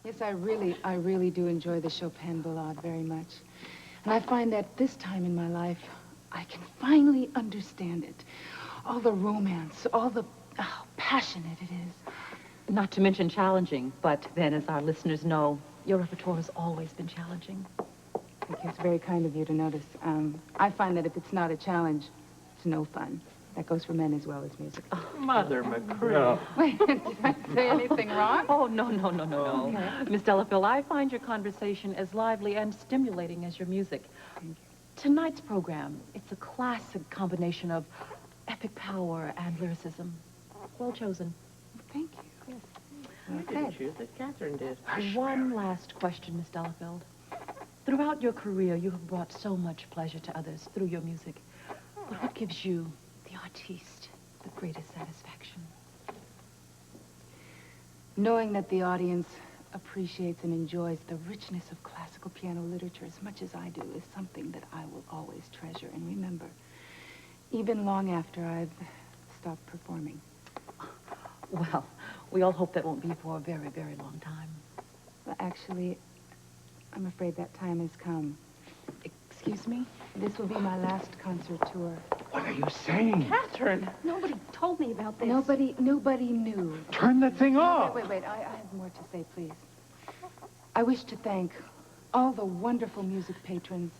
Yes, I really do enjoy the Chopin Ballade very much. And I find that this time in my life, I can finally understand it. All the romance, all the how passionate it is. Not to mention challenging, but then, as our listeners know, your repertoire has always been challenging. Thank you. It's very kind of you to notice. I find that if it's not a challenge, it's no fun. That goes for men as well as music. Oh, Mother McCree. Wait, did I say anything wrong? Oh, no. Okay. Miss Delafield, I find your conversation as lively and stimulating as your music. Thank you. Tonight's program, it's a classic combination of epic power and lyricism. Well chosen. Thank you. Yes. I didn't choose it. Catherine did. One last question, Miss Delafield. Throughout your career, you have brought so much pleasure to others through your music. But what gives you, the artiste, the greatest satisfaction? Knowing that the audience appreciates and enjoys the richness of classical piano literature as much as I do is something that I will always treasure and remember, even long after I've stopped performing. Well, we all hope that won't be for a very, very long time. Well, actually, I'm afraid that time has come. Excuse me? This will be my last concert tour. What are you saying? Catherine! Nobody told me about this. Nobody knew. Turn that thing off. Wait. I have more to say, please. I wish to thank all the wonderful music patrons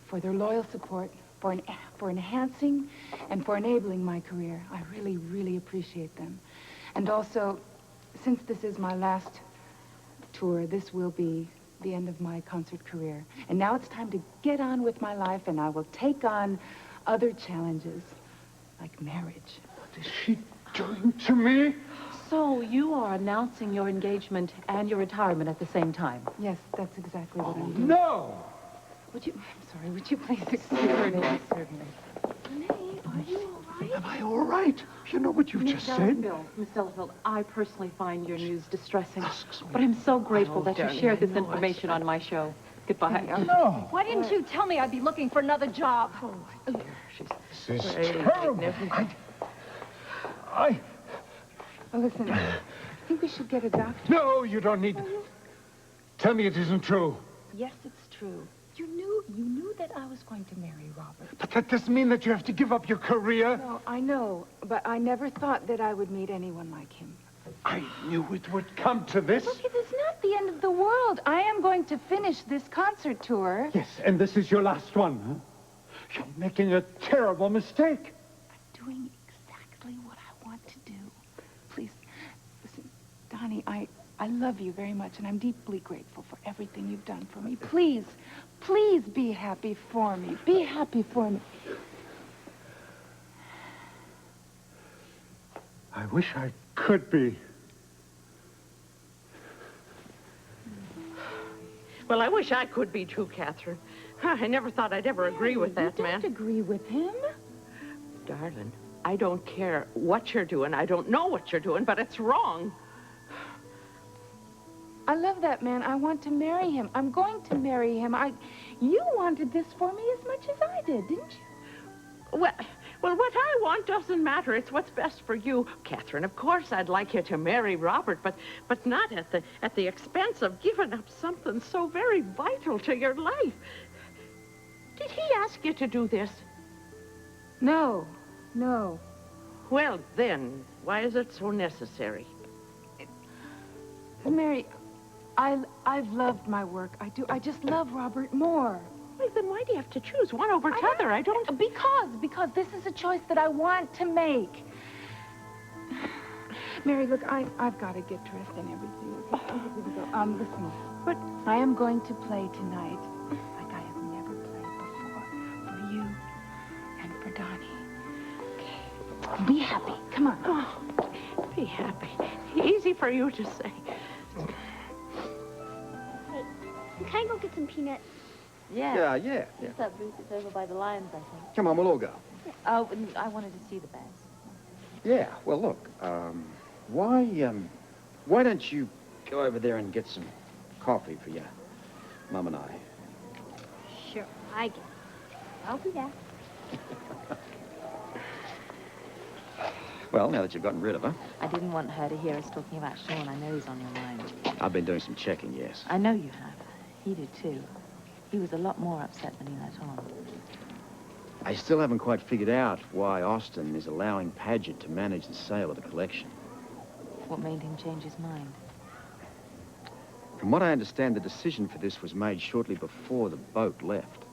for their loyal support, for enhancing and for enabling my career. I really, really appreciate them. And also, since this is my last tour, this will be the end of my concert career. And now it's time to get on with my life, and I will take on other challenges, like marriage. What is she doing to me? So you are announcing your engagement and your retirement at the same time? Yes, that's exactly what I'm doing. No! I'm sorry, would you please excuse me? Certainly. May, are you all right? Am I all right? You know what you've just said? Miss Delafield, I personally find your news distressing, but I'm so grateful that you shared this information on my show. Goodbye. No. Why didn't you tell me I'd be looking for another job? Oh, my dear. She's This is very terrible. magnificent. Oh, listen, I think we should get a doctor. No, you don't need... Tell me it isn't true. Yes, it's true. You knew that I was going to marry Robert. But that doesn't mean that you have to give up your career. No, I know, but I never thought that I would meet anyone like him. I knew it would come to this. Look, it is not the end of the world. I am going to finish this concert tour. Yes, and this is your last one, huh? You're making a terrible mistake. I'm doing exactly what I want to do. Please, listen, Donnie, I love you very much, and I'm deeply grateful for everything you've done for me. Please be happy for me. Be happy for me. I wish I could be. Well, I wish I could be too, Catherine. I never thought I'd ever agree with that man. You don't agree with him? Darling, I don't care what you're doing. I don't know what you're doing, but it's wrong. I love that man. I want to marry him. I'm going to marry him. You wanted this for me as much as I did, didn't you? Well, what I want doesn't matter. It's what's best for you. Catherine, of course I'd like you to marry Robert, but not at the expense of giving up something so very vital to your life. Did he ask you to do this? No. Well, then, why is it so necessary? Mary, I've loved my work. I do. I just love Robert more. Well, then why do you have to choose one over the other? I don't... Because this is a choice that I want to make. Mary, look, I've got to get dressed and everything. Okay? Listen, but I am going to play tonight like I have never played before. For you and for Donnie. Okay. Be happy. Come on. Oh, be happy. Easy for you to say. Hey, can I go get some peanuts? Yeah. It's that booth that's over by the lions, I think. Come on, we'll all go. Oh, and I wanted to see the bears. Yeah, well, look, why don't you go over there and get some coffee for your Mum and I? Sure, I guess. I'll do that. Well, now that you've gotten rid of her. I didn't want her to hear us talking about Sean. I know he's on your mind. I've been doing some checking, yes. I know you have. He did too. He was a lot more upset than he let on. I still haven't quite figured out why Austin is allowing Paget to manage the sale of the collection. What made him change his mind? From what I understand, the decision for this was made shortly before the boat left.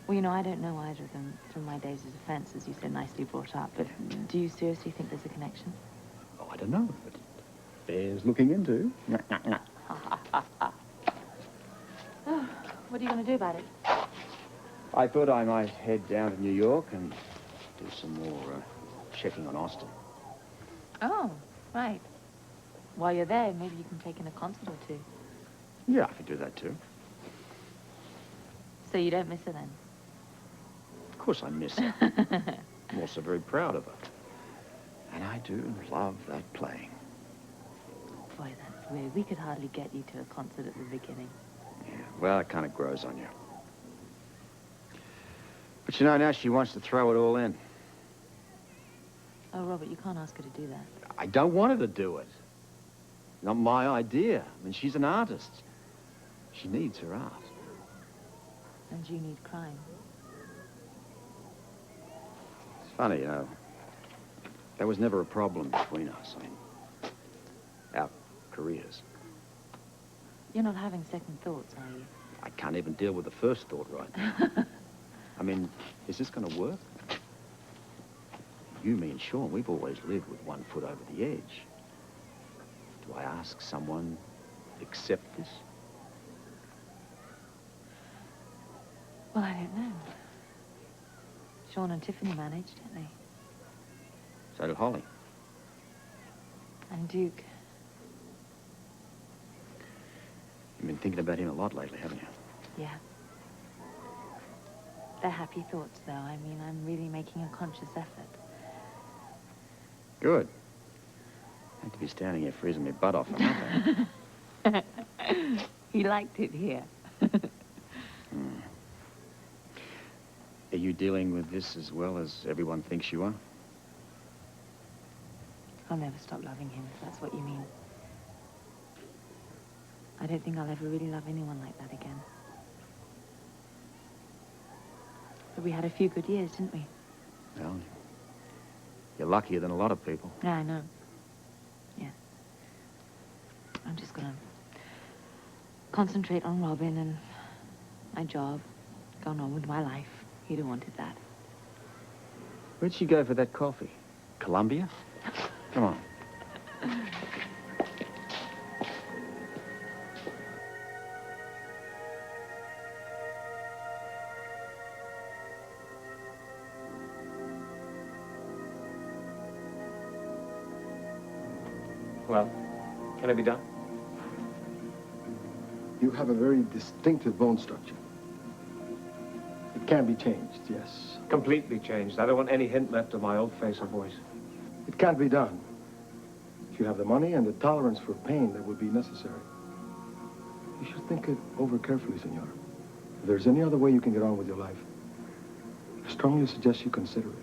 Well, you know, I don't know either of them through my days as a fence, as you so nicely brought up, but do you seriously think there's a connection? Oh, I don't know, but Bears looking into. What are you going to do about it? I thought I might head down to New York and do some more checking on Austin. Oh, right. While you're there, maybe you can take in a concert or two. Yeah, I could do that too. So you don't miss her then? Of course I miss her. I'm also very proud of her. And I do love that playing. Boy, that's weird. We could hardly get you to a concert at the beginning. Yeah, well, it kind of grows on you. But you know, now she wants to throw it all in. Oh, Robert, you can't ask her to do that. I don't want her to do it. Not my idea. I mean, she's an artist. She needs her art. And you need crime. It's funny, you know. That was never a problem between us. I mean, our careers. You're not having second thoughts, are you? I can't even deal with the first thought right now. I mean, is this going to work? You, me, and Sean, we've always lived with one foot over the edge. Do I ask someone to accept this? Well, I don't know. Sean and Tiffany managed, didn't they? So did Holly. And Duke. You've been thinking about him a lot lately, haven't you? Yeah. They're happy thoughts, though. I mean, I'm really making a conscious effort. Good. I had to be standing here freezing my butt off for nothing. He liked it here. Are you dealing with this as well as everyone thinks you are? I'll never stop loving him, if that's what you mean. I don't think I'll ever really love anyone like that again. But we had a few good years, didn't we? Well, you're luckier than a lot of people. Yeah, I know. Yeah. I'm just gonna concentrate on Robin and my job, going on with my life. He'd have wanted that. Where'd she go for that coffee? Columbia? Come on. Well, can it be done? You have a very distinctive bone structure. It can be changed, yes. Completely changed. I don't want any hint left of my old face or voice. It can't be done. If you have the money and the tolerance for pain that would be necessary. You should think it over carefully, senor. If there's any other way you can get on with your life, I strongly suggest you consider it.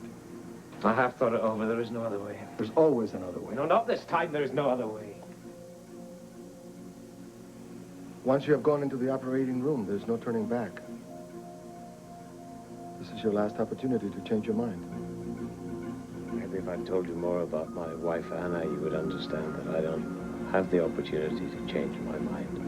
I have thought it over. There is no other way. There's always another way. No, not this time. There is no other way. Once you have gone into the operating room, there's no turning back. This is your last opportunity to change your mind. Maybe if I told you more about my wife, Anna, you would understand that I don't have the opportunity to change my mind.